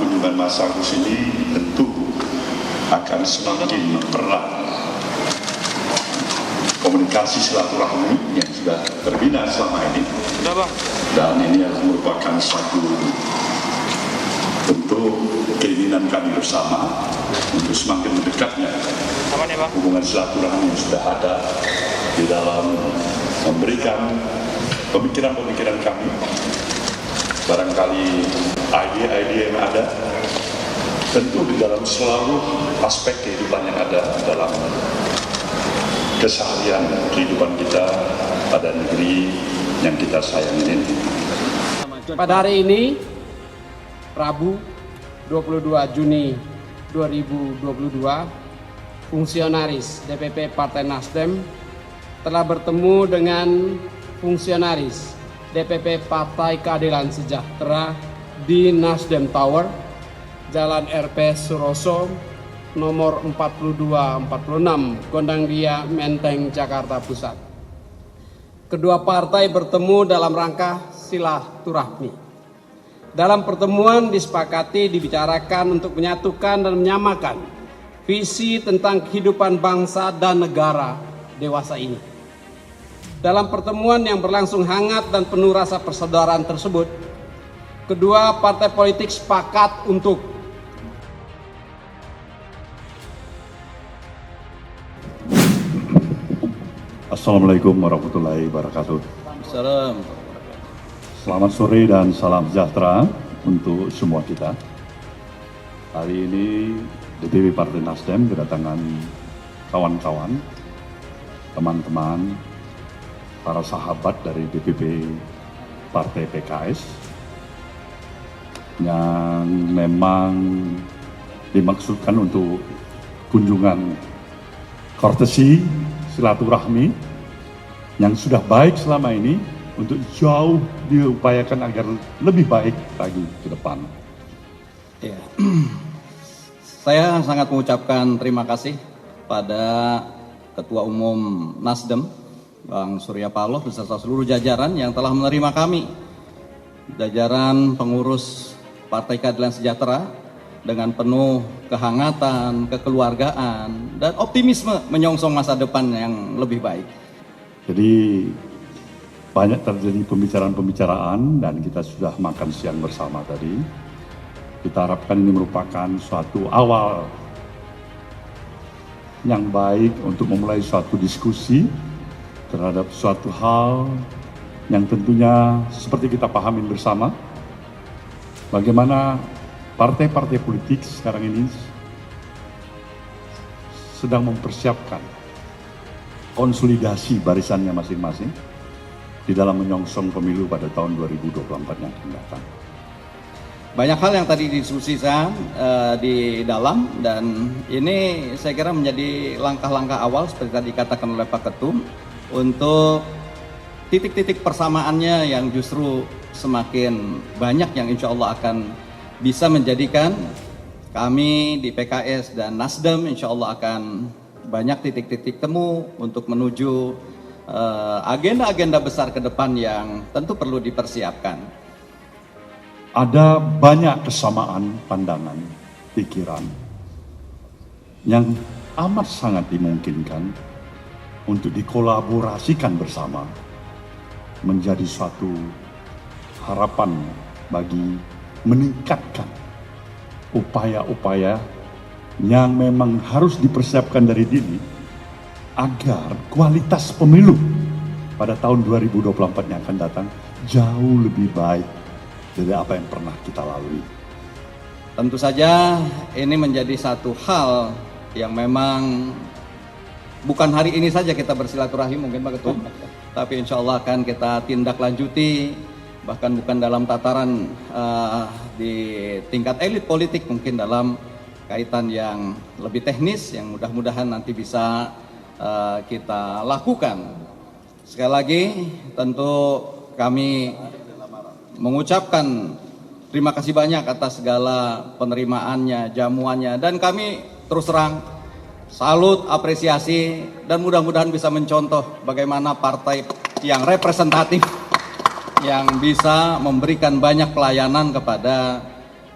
kunjungan Mas Agus ini tentu akan semakin erat komunikasi silaturahmi yang sudah terbina selama ini. Dan ini adalah merupakan satu bentuk keinginan kami bersama untuk semakin mendekatnya hubungan silaturahmi yang sudah ada di dalam memberikan pemikiran-pemikiran kami, barangkali ide-ide yang ada, tentu di dalam selalu aspek kehidupan yang ada dalam keseharian kehidupan kita pada negeri yang kita sayang ini. Pada hari ini, Rabu 22 Juni 2022, fungsionaris DPP Partai Nasdem telah bertemu dengan fungsionaris DPP Partai Keadilan Sejahtera di Nasdem Tower, Jalan RP Suroso, nomor 4246, Gondangdia, Menteng, Jakarta Pusat. Kedua partai bertemu dalam rangka silaturahmi. Dalam pertemuan disepakati dibicarakan untuk menyatukan dan menyamakan visi tentang kehidupan bangsa dan negara dewasa ini. Dalam pertemuan yang berlangsung hangat dan penuh rasa persaudaraan tersebut, kedua partai politik sepakat untuk Assalamualaikum warahmatullahi wabarakatuh. Selamat sore dan salam sejahtera untuk semua kita. Hari ini DPP Partai Nasdem kedatangan kawan-kawan, teman-teman, para sahabat dari DPP Partai PKS yang memang dimaksudkan untuk kunjungan courtesy silaturahmi yang sudah baik selama ini untuk jauh diupayakan agar lebih baik lagi ke depan. Ya. Saya sangat mengucapkan terima kasih pada Ketua Umum Nasdem, Bang Surya Paloh, beserta seluruh jajaran yang telah menerima kami, jajaran pengurus Partai Keadilan Sejahtera, dengan penuh kehangatan, kekeluargaan, dan optimisme menyongsong masa depan yang lebih baik. Jadi banyak terjadi pembicaraan-pembicaraan dan kita sudah makan siang bersama tadi. Kita harapkan ini merupakan suatu awal yang baik untuk memulai suatu diskusi terhadap suatu hal yang tentunya seperti kita pahamin bersama, bagaimana partai-partai politik sekarang ini sedang mempersiapkan konsolidasi barisannya masing-masing di dalam menyongsong pemilu pada tahun 2024 yang akan datang. Banyak hal yang tadi didiskusikan di dalam, dan ini saya kira menjadi langkah-langkah awal seperti tadi dikatakan oleh Pak Ketum untuk titik-titik persamaannya yang justru semakin banyak yang insya Allah akan bisa menjadikan kami di PKS dan Nasdem insya Allah akan banyak titik-titik temu untuk menuju agenda-agenda besar ke depan yang tentu perlu dipersiapkan. Ada banyak kesamaan pandangan, pikiran yang amat sangat dimungkinkan untuk dikolaborasikan bersama menjadi suatu harapan bagi meningkatkan upaya-upaya yang memang harus dipersiapkan dari dini agar kualitas pemilu pada tahun 2024 yang akan datang jauh lebih baik dari apa yang pernah kita lalui. Tentu saja ini menjadi satu hal yang memang bukan hari ini saja kita bersilaturahim mungkin Pak Ketum, tapi insya Allah akan kita tindak lanjuti, bahkan bukan dalam tataran di tingkat elit politik, mungkin dalam kaitan yang lebih teknis yang mudah-mudahan nanti bisa kita lakukan. Sekali lagi tentu kami mengucapkan terima kasih banyak atas segala penerimaannya, jamuannya, dan kami terus terang salut, apresiasi, dan mudah-mudahan bisa mencontoh bagaimana partai yang representatif yang bisa memberikan banyak pelayanan kepada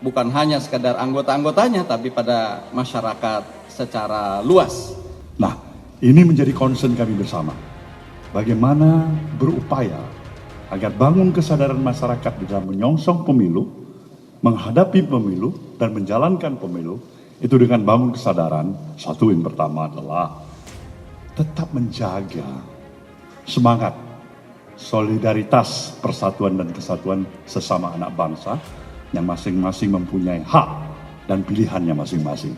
bukan hanya sekadar anggota-anggotanya, tapi pada masyarakat secara luas. Nah, ini menjadi concern kami bersama. Bagaimana berupaya agar bangun kesadaran masyarakat di dalam menyongsong pemilu, menghadapi pemilu, dan menjalankan pemilu, itu dengan bangun kesadaran. Satu, yang pertama adalah tetap menjaga semangat solidaritas, persatuan dan kesatuan sesama anak bangsa yang masing-masing mempunyai hak dan pilihannya masing-masing.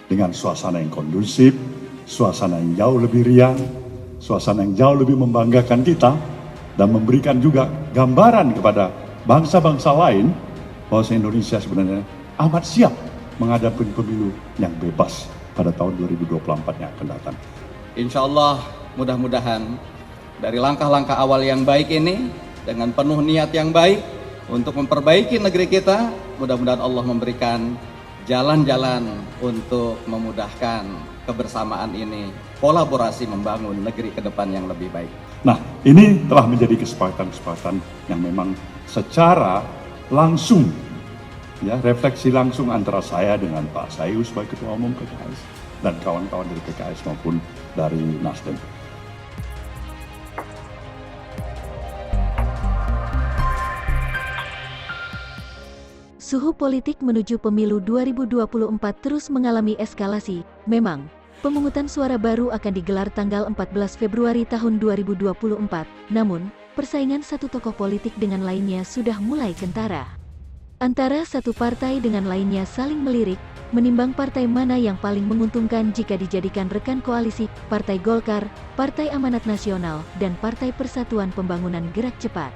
Dengan suasana yang kondusif, suasana yang jauh lebih riang, suasana yang jauh lebih membanggakan kita, dan memberikan juga gambaran kepada bangsa-bangsa lain bahwa Indonesia sebenarnya amat siap menghadapi pemilu yang bebas pada tahun 2024 yang akan datang. Insya Allah, mudah-mudahan dari langkah-langkah awal yang baik ini, dengan penuh niat yang baik untuk memperbaiki negeri kita, mudah-mudahan Allah memberikan jalan-jalan untuk memudahkan kebersamaan ini, kolaborasi membangun negeri ke depan yang lebih baik. Nah, ini telah menjadi kesepakatan-kesepakatan yang memang secara langsung, ya, refleksi langsung antara saya dengan Pak Sayu sebagai Ketua Umum PKS dan kawan-kawan dari PKS maupun dari Nasdem. Suhu politik menuju pemilu 2024 terus mengalami eskalasi. Memang, pemungutan suara baru akan digelar tanggal 14 Februari tahun 2024. Namun, persaingan satu tokoh politik dengan lainnya sudah mulai kentara. Antara satu partai dengan lainnya saling melirik, menimbang partai mana yang paling menguntungkan jika dijadikan rekan koalisi, Partai Golkar, Partai Amanat Nasional, dan Partai Persatuan Pembangunan Gerak Cepat.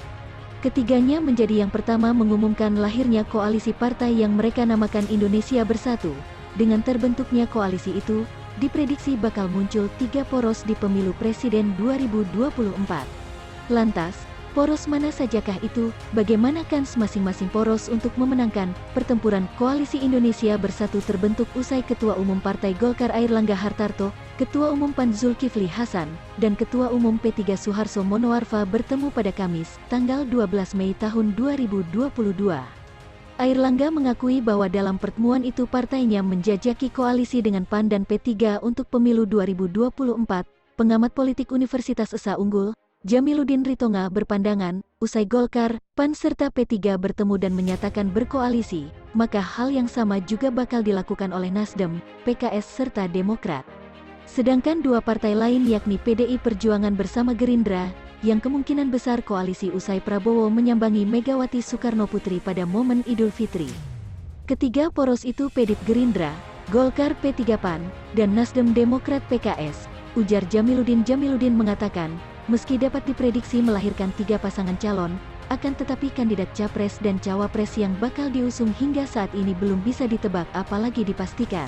Ketiganya menjadi yang pertama mengumumkan lahirnya koalisi partai yang mereka namakan Indonesia Bersatu. Dengan terbentuknya koalisi itu, diprediksi bakal muncul 3 poros di pemilu presiden 2024. Lantas, poros mana sajakah itu? Bagaimana kans masing-masing poros untuk memenangkan pertempuran koalisi Indonesia Bersatu terbentuk usai Ketua Umum Partai Golkar Airlangga Hartarto, Ketua Umum PAN Zulkifli Hasan, dan Ketua Umum P3 Suharto Monoarfa bertemu pada Kamis, tanggal 12 Mei tahun 2022. Airlangga mengakui bahwa dalam pertemuan itu partainya menjajaki koalisi dengan PAN dan P3 untuk pemilu 2024. Pengamat politik Universitas Esa Unggul, Jamiluddin Ritonga berpandangan, usai Golkar, PAN serta P3 bertemu dan menyatakan berkoalisi, maka hal yang sama juga bakal dilakukan oleh Nasdem, PKS serta Demokrat. Sedangkan dua partai lain yakni PDI Perjuangan bersama Gerindra, yang kemungkinan besar koalisi usai Prabowo menyambangi Megawati Soekarnoputri pada momen Idul Fitri. Ketiga poros itu PDIP Gerindra, Golkar P3 PAN, dan Nasdem Demokrat PKS, ujar Jamiluddin. Jamiluddin mengatakan, meski dapat diprediksi melahirkan 3 pasangan calon, akan tetapi kandidat capres dan cawapres yang bakal diusung hingga saat ini belum bisa ditebak apalagi dipastikan.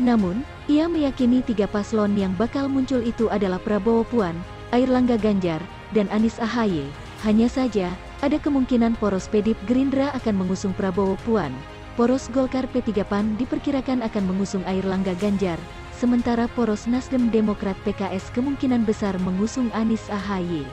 Namun, ia meyakini 3 paslon yang bakal muncul itu adalah Prabowo Puan, Airlangga Ganjar, dan Anies AHY. Hanya saja, ada kemungkinan poros PDIP Gerindra akan mengusung Prabowo Puan, poros Golkar P3 PAN diperkirakan akan mengusung Airlangga Ganjar, sementara poros Nasdem Demokrat PKS kemungkinan besar mengusung Anies AHY.